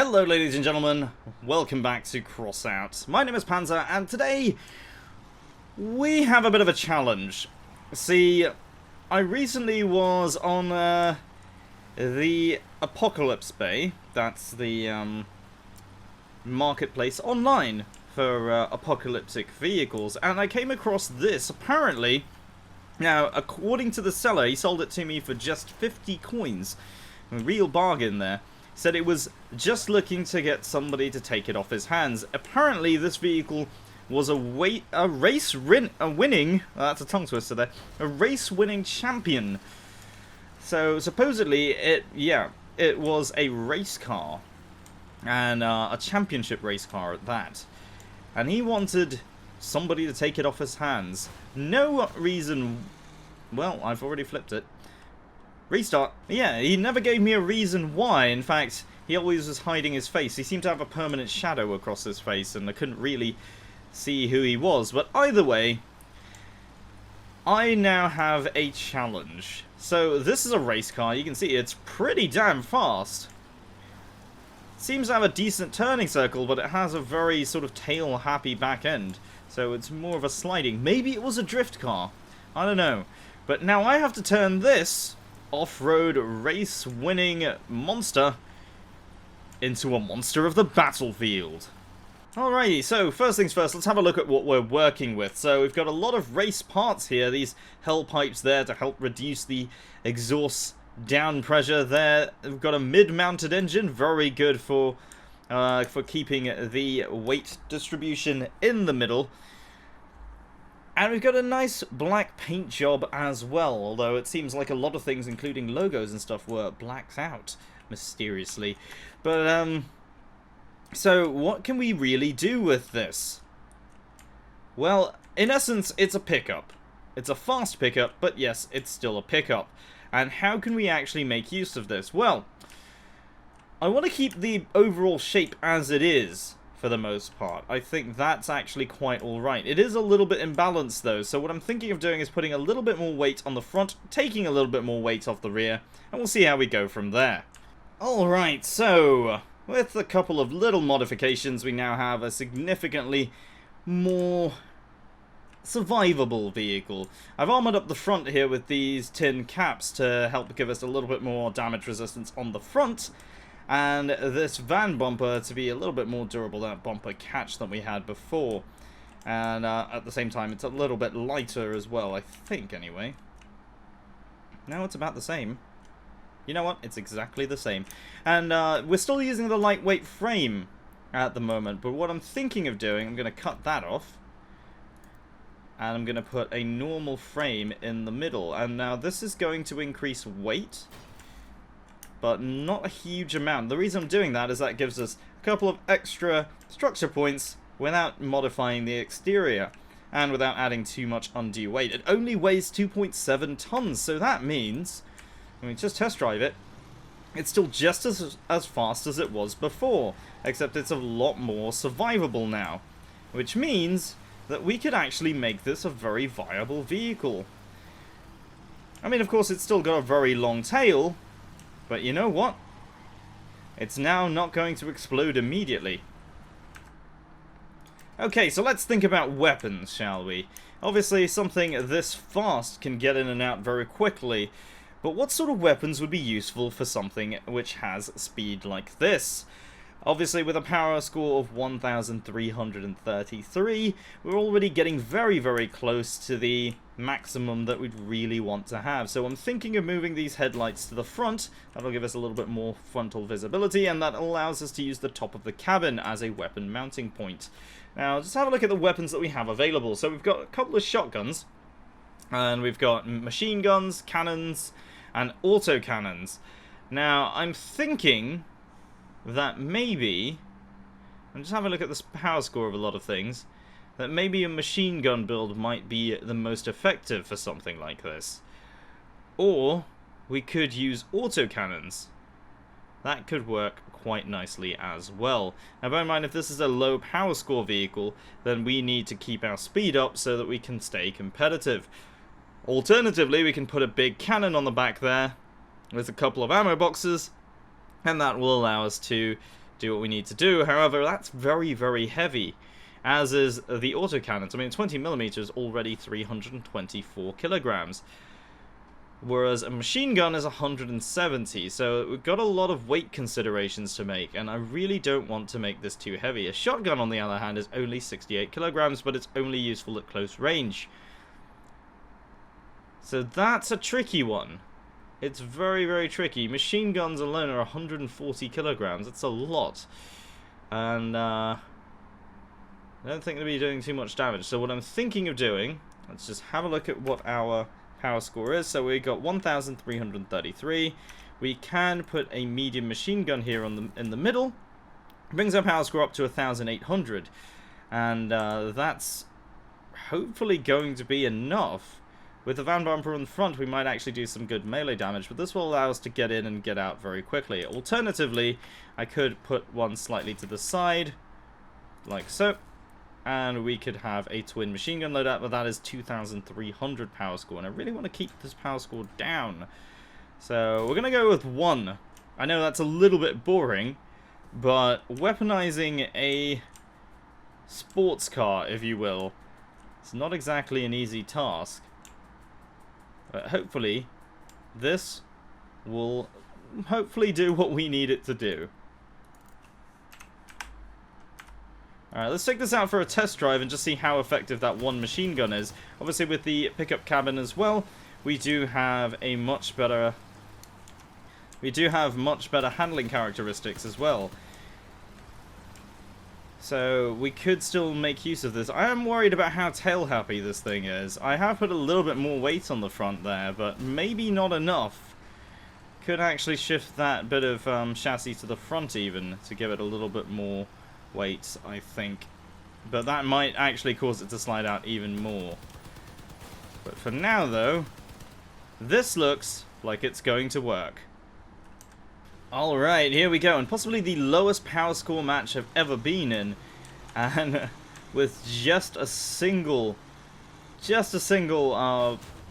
Hello ladies and gentlemen, welcome back to Crossout. My name is Panzer and today we have a bit of a challenge. See, I recently was on the Apocalypse Bay, that's the marketplace online for apocalyptic vehicles, and I came across this. Apparently, now according to the seller, he sold it to me for just 50 coins, a real bargain there. Said it was just looking to get somebody to take it off his hands. Apparently, this vehicle was a winning, that's a tongue twister there, a race-winning champion. So supposedly, it was a race car, and a championship race car at that. And he wanted somebody to take it off his hands. No reason. Well, I've already flipped it. Restart. Yeah, he never gave me a reason why. In fact, he always was hiding his face. He seemed to have a permanent shadow across his face, and I couldn't really see who he was. But either way, I now have a challenge. So this is a race car. You can see it's pretty damn fast. Seems to have a decent turning circle, but it has a very sort of tail-happy back end. So it's more of a sliding. Maybe it was a drift car. I don't know. But now I have to turn this off-road race-winning monster into a monster of the battlefield. Alrighty, so first things first, let's have a look at what we're working with. So we've got a lot of race parts here, these hell pipes there to help reduce the exhaust down pressure there. We've got a mid-mounted engine, very good for keeping the weight distribution in the middle. And we've got a nice black paint job as well, although it seems like a lot of things, including logos and stuff, were blacked out, mysteriously. But, so what can we really do with this? Well, in essence, it's a pickup. It's a fast pickup, but yes, it's still a pickup. And how can we actually make use of this? Well, I want to keep the overall shape as it is. For the most part. I think that's actually quite alright. It is a little bit imbalanced though, so what I'm thinking of doing is putting a little bit more weight on the front, taking a little bit more weight off the rear, and we'll see how we go from there. Alright, so with a couple of little modifications, we now have a significantly more survivable vehicle. I've armored up the front here with these tin caps to help give us a little bit more damage resistance on the front, and this van bumper to be a little bit more durable than that bumper catch that we had before. And at the same time, it's a little bit lighter as well, I think, anyway. No, it's about the same. You know what? It's exactly the same. And we're still using the lightweight frame at the moment, but what I'm thinking of doing, I'm going to cut that off. And I'm going to put a normal frame in the middle. And now this is going to increase weight, but not a huge amount. The reason I'm doing that is that gives us a couple of extra structure points without modifying the exterior and without adding too much undue weight. It only weighs 2.7 tons, so that means, when we just test drive it, it's still just as fast as it was before, except it's a lot more survivable now, which means that we could actually make this a very viable vehicle. I mean, of course, it's still got a very long tail, but you know what? It's now not going to explode immediately. Okay, so let's think about weapons, shall we? Obviously, something this fast can get in and out very quickly, but what sort of weapons would be useful for something which has speed like this? Obviously, with a power score of 1,333, we're already getting very, very close to the maximum that we'd really want to have. So I'm thinking of moving these headlights to the front. That'll give us a little bit more frontal visibility, and that allows us to use the top of the cabin as a weapon mounting point. Now, just have a look at the weapons that we have available. So we've got a couple of shotguns, and we've got machine guns, cannons, and autocannons. Now, I'm thinking that maybe, I'm just having a look at the power score of a lot of things, that maybe a machine gun build might be the most effective for something like this. Or we could use autocannons. That could work quite nicely as well. Now bear in mind, if this is a low power score vehicle, then we need to keep our speed up so that we can stay competitive. Alternatively, we can put a big cannon on the back there with a couple of ammo boxes, and that will allow us to do what we need to do. However, that's very, very heavy, as is the autocannons. I mean, 20mm is already 324 kilograms, whereas a machine gun is 170, so we've got a lot of weight considerations to make, and I really don't want to make this too heavy. A shotgun, on the other hand, is only 68 kilograms, but it's only useful at close range. So that's a tricky one. It's very, very tricky. Machine guns alone are 140 kilograms. That's a lot. And I don't think they'll be doing too much damage. So what I'm thinking of doing, let's just have a look at what our power score is. So we got 1,333. We can put a medium machine gun here in the middle. Brings our power score up to 1,800. And that's hopefully going to be enough. With the Van Bumper in front, we might actually do some good melee damage, but this will allow us to get in and get out very quickly. Alternatively, I could put one slightly to the side, like so, and we could have a twin machine gun loadout, but that is 2,300 power score, and I really want to keep this power score down. So we're going to go with one. I know that's a little bit boring, but weaponizing a sports car, if you will, it's not exactly an easy task. But hopefully, this will hopefully do what we need it to do. Alright, let's take this out for a test drive and just see how effective that one machine gun is. Obviously, with the pickup cabin as well, we do have a much better... handling characteristics as well. So we could still make use of this. I am worried about how tail happy this thing is. I have put a little bit more weight on the front there, but maybe not enough. Could actually shift that bit of chassis to the front even to give it a little bit more weight, I think. But that might actually cause it to slide out even more. But for now though, this looks like it's going to work. Alright, here we go, and possibly the lowest power score match I've ever been in, and with just a single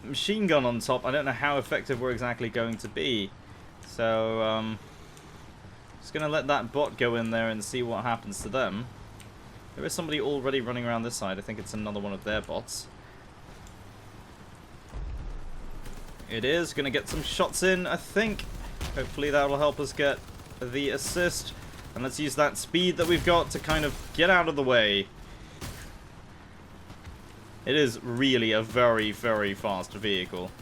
machine gun on top. I don't know how effective we're exactly going to be, so just gonna let that bot go in there and see what happens to them. There is somebody already running around this side. I think it's another one of their bots. It is gonna get some shots in, I think. Hopefully that will help us get the assist. And let's use that speed that we've got to kind of get out of the way. It is really a very, very fast vehicle.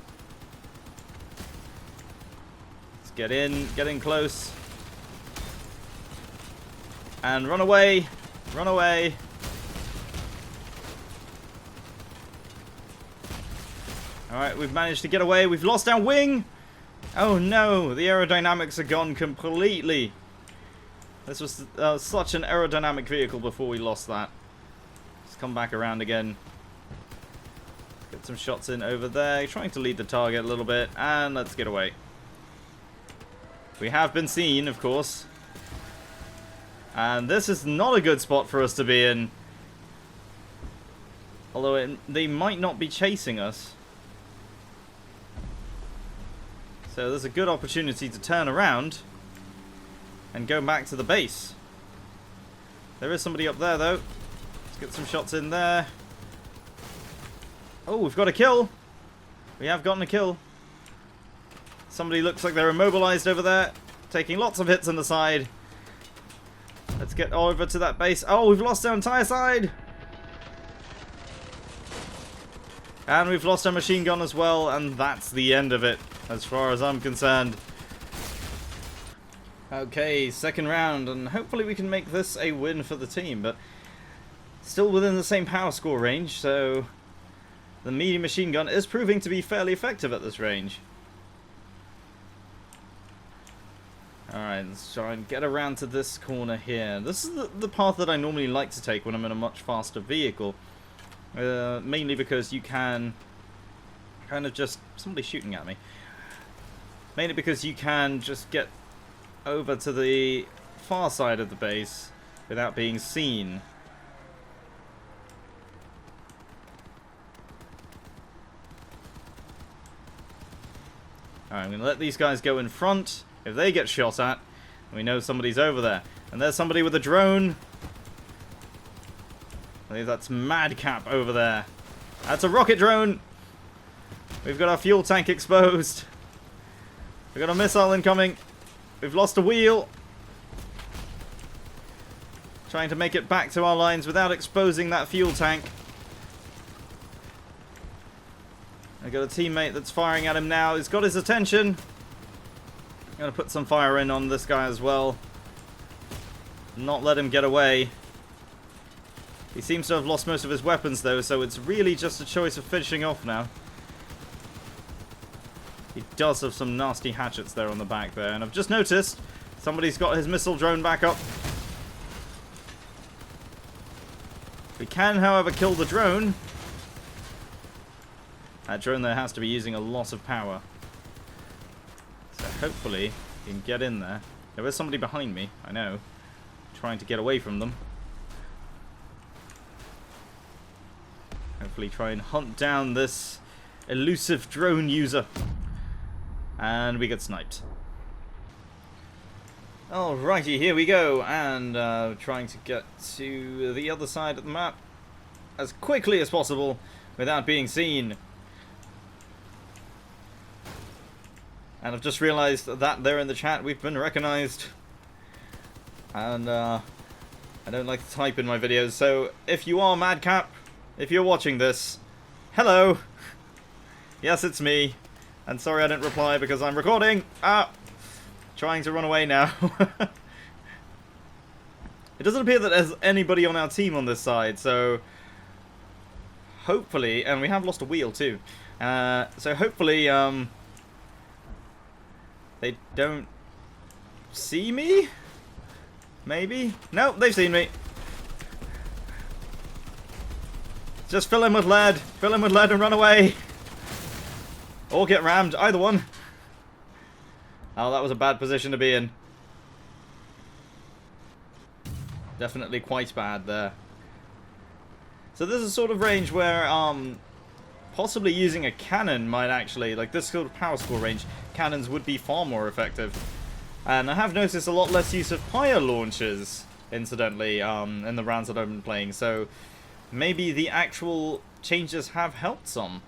Let's get in close. And run away. Run away. Alright, we've managed to get away. We've lost our wing. Oh no, the aerodynamics are gone completely. This was such an aerodynamic vehicle before we lost that. Let's come back around again. Get some shots in over there. Trying to lead the target a little bit. And let's get away. We have been seen, of course. And this is not a good spot for us to be in. Although they might not be chasing us. So there's a good opportunity to turn around and go back to the base. There is somebody up there though. Let's get some shots in there. Oh, we've got a kill. We have gotten a kill. Somebody looks like they're immobilized over there, taking lots of hits on the side. Let's get over to that base. Oh, we've lost our entire side. And we've lost our machine gun as well, and that's the end of it, as far as I'm concerned. Okay, second round, and hopefully we can make this a win for the team, but still within the same power score range, so the medium machine gun is proving to be fairly effective at this range. Alright, let's try and get around to this corner here. This is the path that I normally like to take when I'm in a much faster vehicle. Mainly because you can kind of just... Somebody's shooting at me. Mainly because you can just get over to the far side of the base without being seen. Alright, I'm going to let these guys go in front. If they get shot at, we know somebody's over there. And there's somebody with a drone. I believe that's Madcap over there. That's a rocket drone. We've got our fuel tank exposed. We've got a missile incoming. We've lost a wheel. Trying to make it back to our lines without exposing that fuel tank. I've got a teammate that's firing at him now. He's got his attention. I'm going to put some fire in on this guy as well. Not let him get away. He seems to have lost most of his weapons though, so it's really just a choice of finishing off now. He does have some nasty hatchets there on the back there, and I've just noticed somebody's got his missile drone back up. We can, however, kill the drone. That drone there has to be using a lot of power. So hopefully he can get in there. There is somebody behind me, I know. Trying to get away from them. Hopefully try and hunt down this elusive drone user. And we get sniped. Alrighty, here we go. And trying to get to the other side of the map as quickly as possible without being seen. And I've just realised that there in the chat we've been recognised. And I don't like to type in my videos, so if you are Madcap, if you're watching this, hello! Yes, it's me. And sorry I didn't reply because I'm recording. Trying to run away now. It doesn't appear that there's anybody on our team on this side, so hopefully, and we have lost a wheel too. So hopefully, they don't see me? Maybe? Nope, they've seen me. Just fill him with lead. Fill him with lead and run away. Or get rammed. Either one. Oh, that was a bad position to be in. Definitely quite bad there. So this is a sort of range where possibly using a cannon might actually, like this sort of power score range, cannons would be far more effective. And I have noticed a lot less use of fire launchers, incidentally, in the rounds that I've been playing. So maybe the actual changes have helped some.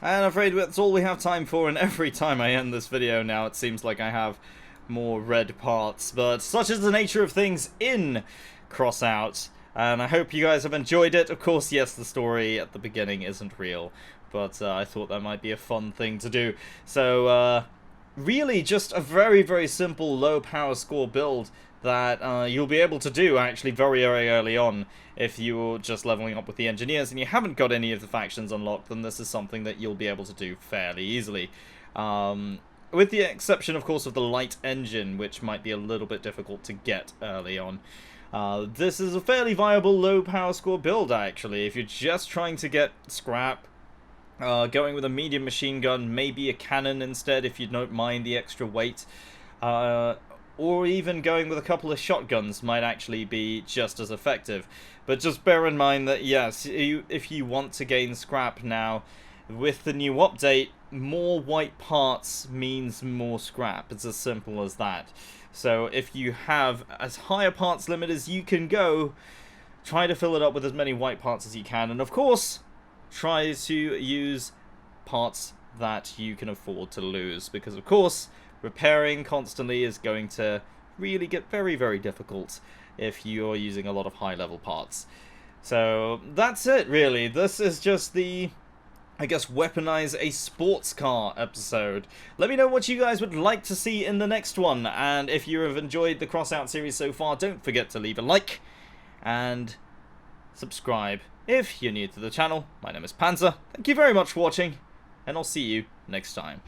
And I'm afraid that's all we have time for, and every time I end this video now it seems like I have more red parts. But such is the nature of things in Crossout, and I hope you guys have enjoyed it. Of course, yes, the story at the beginning isn't real, but I thought that might be a fun thing to do. So, really just a very, very simple low power score build that you'll be able to do actually very, very early on. If you're just leveling up with the engineers and you haven't got any of the factions unlocked, then this is something that you'll be able to do fairly easily. With the exception, of course, of the light engine, which might be a little bit difficult to get early on. This is a fairly viable low power score build, actually. If you're just trying to get scrap, going with a medium machine gun, maybe a cannon instead if you don't mind the extra weight. Or even going with a couple of shotguns might actually be just as effective. But just bear in mind that, yes, if you want to gain scrap now, with the new update, more white parts means more scrap. It's as simple as that. So if you have as high a parts limit as you can go, try to fill it up with as many white parts as you can. And of course, try to use parts that you can afford to lose. Because of course, repairing constantly is going to really get very, very difficult if you're using a lot of high-level parts. So that's it, really. This is just the, I guess, weaponize a sports car episode. Let me know what you guys would like to see in the next one. And if you have enjoyed the Crossout series so far, don't forget to leave a like and subscribe if you're new to the channel. My name is Panzer. Thank you very much for watching, and I'll see you next time.